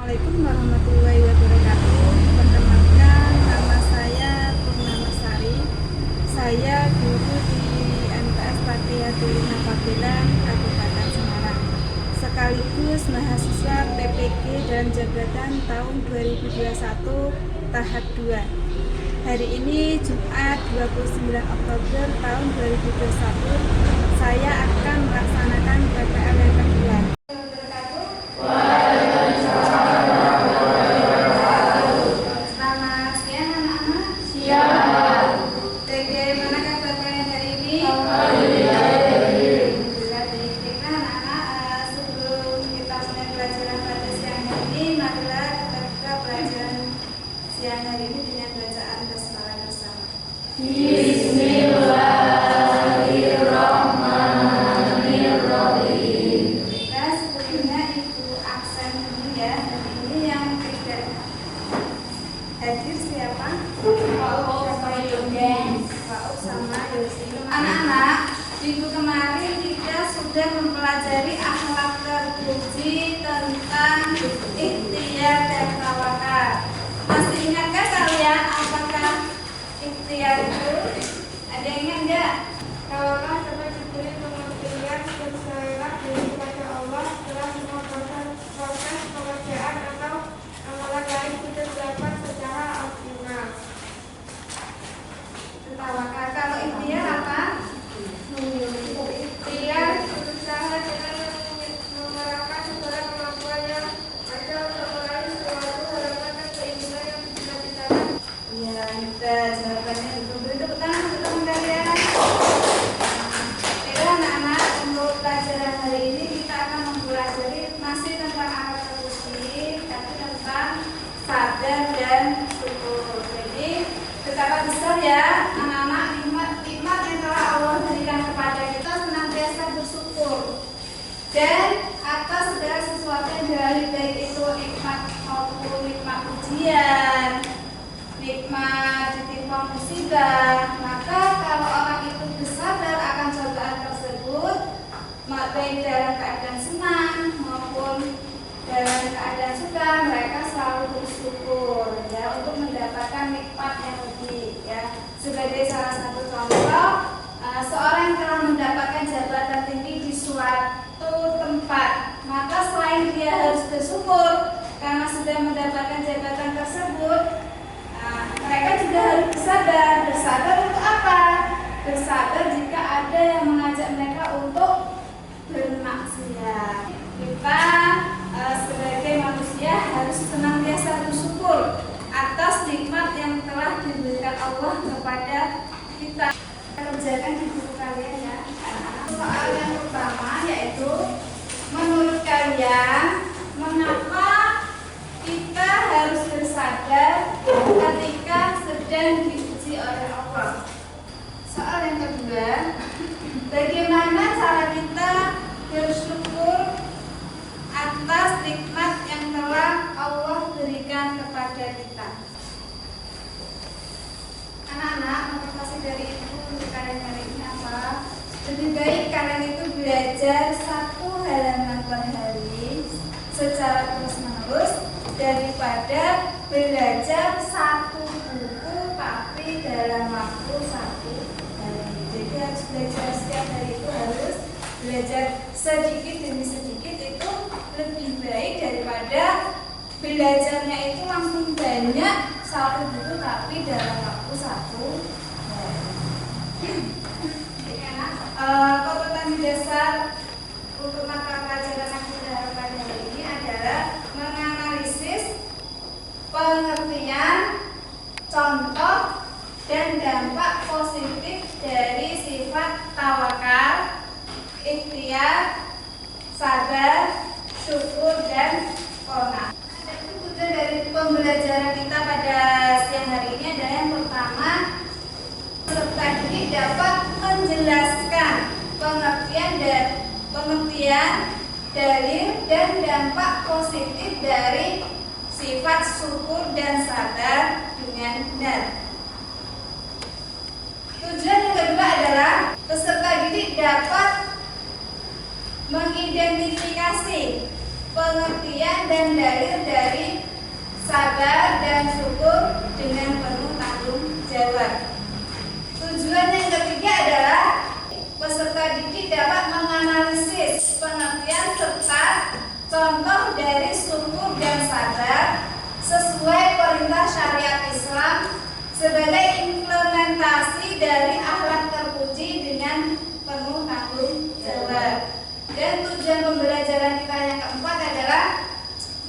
Assalamualaikum warahmatullahi wabarakatuh. Perkenalkan, nama saya Purnama Sari. Saya guru di MTS Patiatul Nafabilan, Kabupaten Semarang, sekaligus mahasiswa PPG dan Jabatan tahun 2021 tahap 2. Hari ini Jumat 29 Oktober tahun 2021, saya akan melaksanakan PPL yang kedua. Siang hari ini dengan bacaan basmalah bersama. Bismillahirrahmanirrahim. Kita sebelumnya itu aksen dulu ya. Dan ini yang tidak hadir siapa? Pak Up sama Yosi. Anak-anak, minggu kemarin kita sudah mempelajari akhlak terpuji tentang ikhtiar dan tawakal. Masih ingatkah kalian apakah ikhtiar itu? Ada yang ingat enggak? Tawakal sebagai diri pengertian berserah diri kepada Allah setelah semua proses pekerjaan atau amalan lain sudah dapat secara optimal. Tawakal. Kalau ikhtiar apa? Ikhtiar berusaha dengan mengerahkan segala kemampuan yang ada untuk meraih suatu harapan dan keinginan yang dicita-citakan. Ya, kita jawabannya dulu. Tepuk tangan untuk teman kalian. Baiklah anak-anak, untuk pelajaran hari ini kita akan mempelajari masih tentang akhlak terpuji, tapi tentang sabar dan syukur. Jadi betapa besar ya anak-anak nikmat yang telah Allah berikan kepada kita, senantiasa bersyukur dan atas segala sesuatu yang diraih, baik itu nikmat maupun nikmat ujian, nikmat ditimpa musibah. Maka kalau orang itu bersabar akan cobaan tersebut, baik dalam keadaan senang maupun dalam keadaan suka, mereka selalu bersyukur ya untuk mendapatkan nikmat yang lebih ya. Sebagai salah satu contoh, seorang yang telah mendapatkan jabatan tinggi di suatu tempat, maka selain dia harus bersyukur karena sudah mendapatkan jabatan tersebut, mereka juga harus bersabar. Bersabar untuk apa? Bersabar jika ada yang mengajak mereka untuk bermaksiat. Kita sebagai manusia harus senantiasa bersyukur atas nikmat yang telah diberikan Allah kepada kita. Kerjakan di buku kalian ya. Soal yang pertama yaitu, menurut kalian mengapa kita harus bersabar ketika sedang diuji oleh Allah? Soal yang kedua, bagaimana cara kita bersyukur atas nikmat yang telah Allah berikan kepada kita? Anak-anak, motivasi dari ibu untuk kalian hari ini apa? Lebih baik kalian itu belajar satu halaman per hari secara terus-menerus daripada belajar satu buku tapi dalam waktu satu hari. Jadi harus belajar setiap hari, itu harus belajar sedikit demi sedikit, itu lebih baik daripada belajarnya itu langsung banyak satu buku tapi dalam waktu satu hari. Kompetensi dasar untuk mata pelajaran yang kita pada hari ini adalah menganalisis pengertian, contoh, dan dampak positif dari sifat tawakal, ikhtiar, sabar, syukur, dan qanaah. Tujuan dari pembelajaran kita pada siang hari ini adalah yang pertama, peserta didik dapat menjelaskan pengertian, dalil, dan dampak positif dari sifat syukur dan sabar dengan benar. Tujuan yang kedua adalah peserta didik dapat mengidentifikasi pengertian dan dalil dari sabar dan syukur dengan penuh tanggung jawab. Tujuan yang ketiga adalah peserta didik dapat menganalisis pengertian serta contoh dari syukur dan sabar sesuai perintah syariat Islam sebagai implementasi dari akhlak terpuji dengan penuh tanggung jawab. Dan tujuan pembelajaran kita yang keempat adalah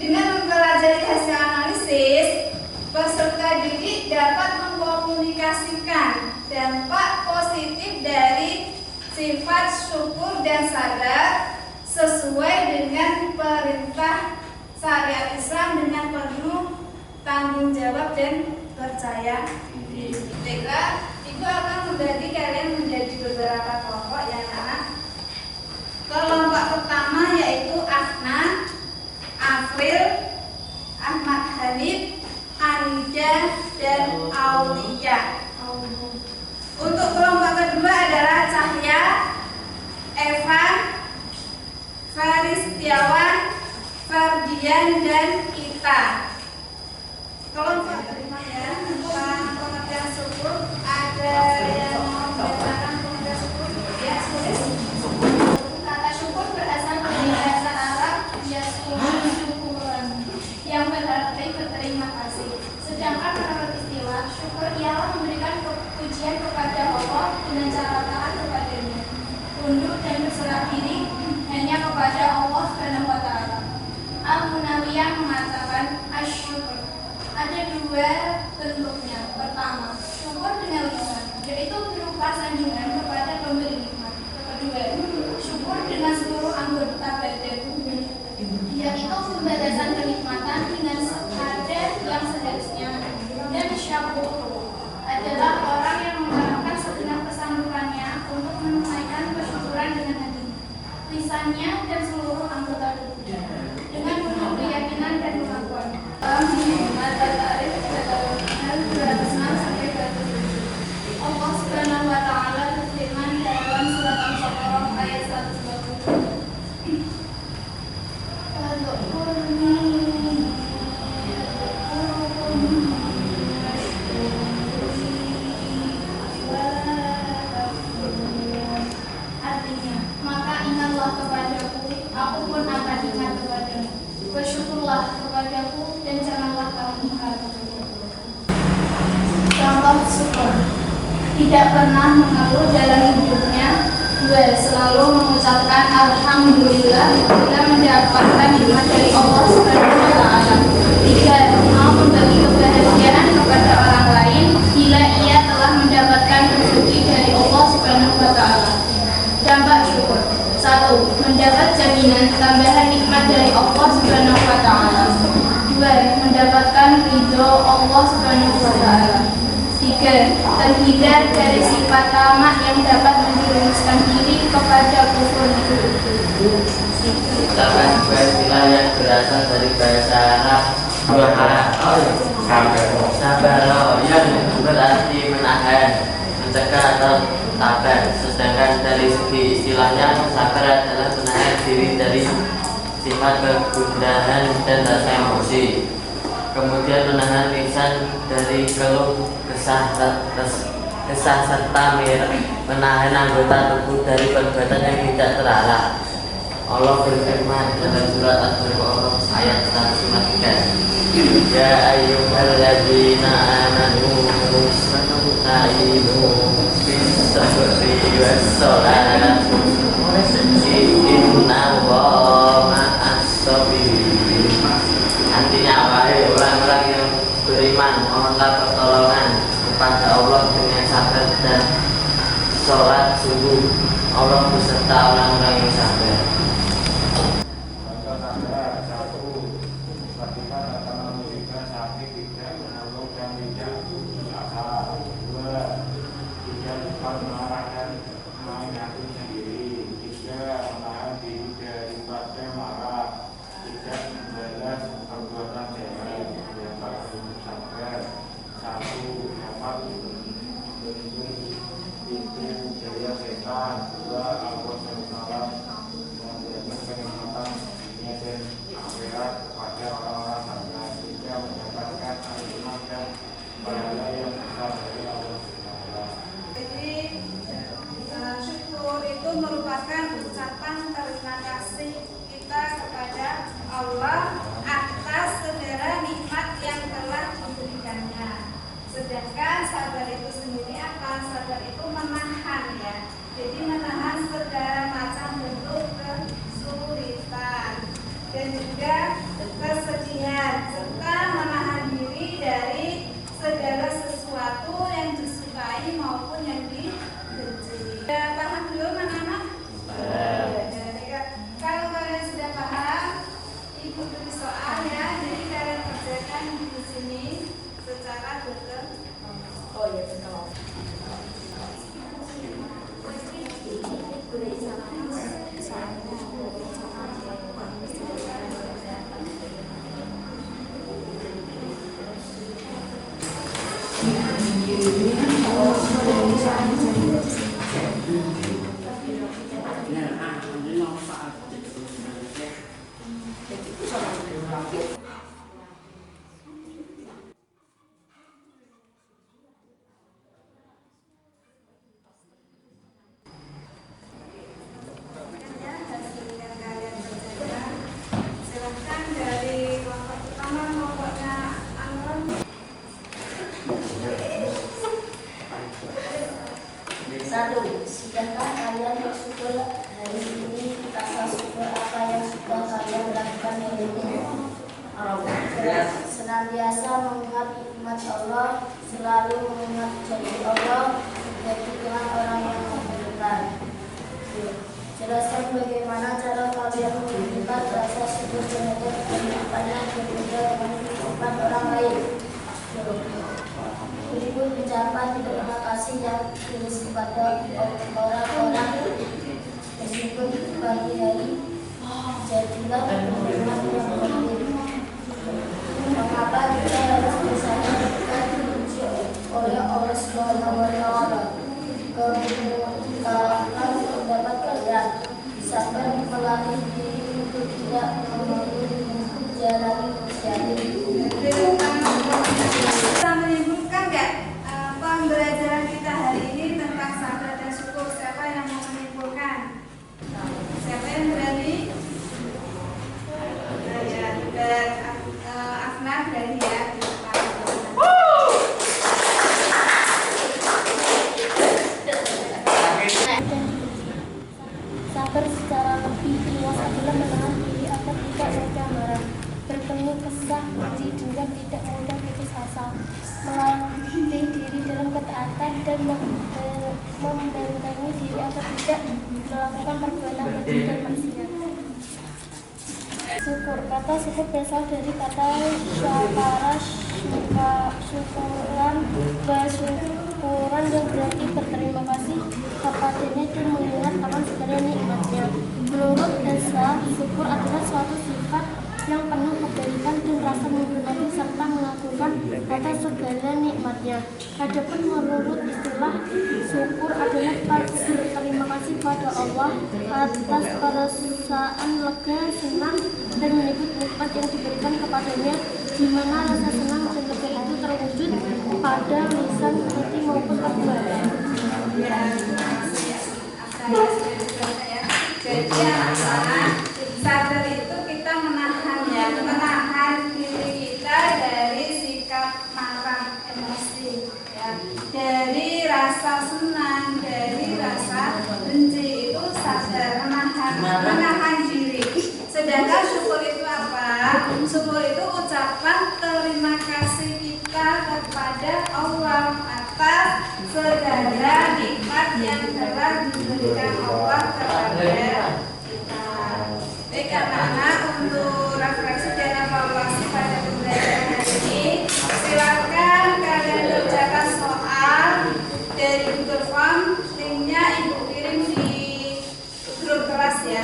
dengan mempelajari hasil analisis, peserta didik dapat mengkomunikasikan dampak positif dari sifat syukur dan sabar sesuai dengan perintah syariat Islam dengan penuh tanggung jawab dan percaya diri. Baiklah, Ibu akan membagi kalian menjadi beberapa kelompok yang anak. Kelompok pertama yaitu Afna, Afril, Ahmad Hanif, Anida, dan Aulia. Untuk kelompok kedua adalah Cahya, Evan, Faris Setiawan, Fardian, dan Ita. Kelompok kelima ya, tentang pengertian syukur. Ada yang mau membacakan pengertian syukur? Ya, tulis. Kata syukur berasal dari bahasa Arab syukuran yang berarti berterima kasih. Sedangkan menurut istilah, syukur ialah memberikan pujian kepada Allah dengan cara taat kepadanya, tunduk dan berserah diri hanya kepada Allah Subhanahu wa Ta'ala. Al-Munawiyah mengatakan asyukur ada dua bentuknya. Pertama, syukur dengan lisan, yaitu berupa sanjungan kepada pemberi nikmat. Kedua, syukur dengan seluruh anggota badan, yaitu pembalasan kenikmatan dengan sekadar yang seharusnya. Dan syakur adalah orang yang mengharapkan segenap kesanggupannya untuk menunaikan kesyukuran dengan hatinya, lisannya, dan seluruh anggota tubuhnya dengan penuh keyakinan dan pengakuan. Mata tarikh dalam 206 sampai 207. Allah Subhanahu wa Ta'ala berfirman dalam surat Al-Baqarah ayat 120. Artinya, maka ingatlah kepadaku, aku pun akan ingat kepadamu. Bersyukurlah kepadaku dan janganlah kamu ingkar kepadaku. Contoh syukur: tidak pernah mengeluh dalam hidupnya. 2. Selalu mengucapkan alhamdulillah bila mendapatkan nikmat dari Allah Subhanahu wa Ta'ala. 3. Mau membagi kebahagiaan kepada orang lain bila ia telah mendapatkan rezeki dari Allah Subhanahu wa Ta'ala. Dampak syukur: 1. Mendapat jaminan tambahan nikmat dari Allah Subhanahu wa Ta'ala. 2. Mendapatkan ridho Allah Subhanahu wa Ta'ala. 3. Terhindar dari sifat tamak yang dapat menjerumuskan diri kepada kufur. Ucapan dua istilah yang berasal dari bahasa Arab sabar yang berarti menahan, mencegah atau tabah. Sedangkan dari segi istilahnya, sabar adalah menahan diri dari sifat kegundahan dan rasa emosi. Kemudian menahan lisan dari keluh kesah serta menahan anggota tubuh dari perbuatan yang tidak terarah. Allah berfirman dalam surat Al-Baqarah ayat 153. Ya ayyuhalladzina amanu ista'inu bis-sabri was-shalah innallaha ma'as-sabirin. Artinya, wahai orang-orang yang beriman, mohonlah pertolongan kepada Allah dengan sabar dan sholat. Sungguh Allah beserta orang-orang yang sabar. dan juga kesedihan serta menahan diri dari segala sesuatu yang disukai maupun yang dibenci. Sudah paham belum anak-anak? Kalau kalian sudah paham, ibu beri soal ya. Jadi kalian kerjakan di sini secara betul. Oh iya betul. Silahkan dari kelompok pertama kelompoknya Anwar. Satu, sudahkah kalian bersyukur hari ini rasa syukur apa yang sudah kalian lakukan hari ini? Senantiasa mengingat nikmat Allah, selalu mengingat janji Allah, yaitu Tuhan orang yang memberikan. Jelaskan bagaimana cara kalian menunjukkan rasa syukur terhadap kehidupan yang berbeda dengan kehidupan orang lain. Berikut ucapan terima kasih yang ditulis kepada orang-orang meskipun pagi hari. Jadilah penerima yang penting. Mengapa kita harus bersama kita diuji oleh Allah Subhanahu wa Ta'ala? Kemukakan pendapat kalian, sampai melatih diri untuk tidak mengambil jalan manusia. Bisa menyimpulkan nggak pembelajaran kita hari ini tentang sabar dan syukur? Siapa yang mau menyimpulkan? Siapa yang berani? Afna berani ya. Sabar secara lebih luas adalah menahan diri agar tidak mudah marah, bertemu kesah, juga tidak mudah putus asa, melatih diri dalam ketaatan dan membentengi diri agar tidak melakukan perbuatan keji dan maksiat. Syukur. Kata syukur berasal dari kata syakara, syukuran, bersyukuran yang berarti berterima kasih kepadanya dan mengingat akan segala nikmatnya. Menurut Esa, syukur adalah suatu sifat yang penuh kebaikan dan rasa menghormati serta mengagungkan atas segala nikmatnya. Adapun menurut istilah, syukur adalah berterima kasih pada Allah atas perasaan lega, senang, dan menyebut nikmat yang diberikan kepadanya, di mana rasa senang dan lega itu terwujud pada lisan, hati maupun perbuatan. Jadi anak-anak, sabar itu kita menahan diri kita dari sikap marah, emosi, ya. Dari rasa senang, dari rasa benci, itu sabar, menahan diri. Sedangkan syukur itu apa? Syukur itu ucapan terima kasih kita kepada Allah atas segala nikmat yang telah diberikan Allah kepada kita. Baik anak-anak, untuk refleksi dan evaluasi pada pembelajaran hari ini, silakan kalian kerjakan soal dari Google Form, linknya ibu kirim di grup kelas ya.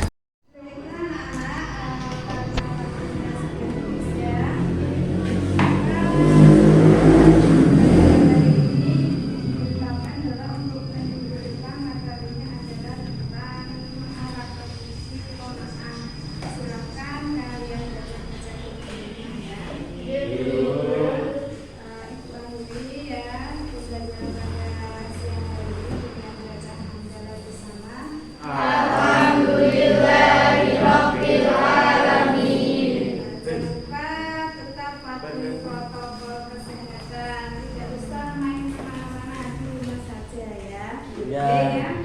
Ya.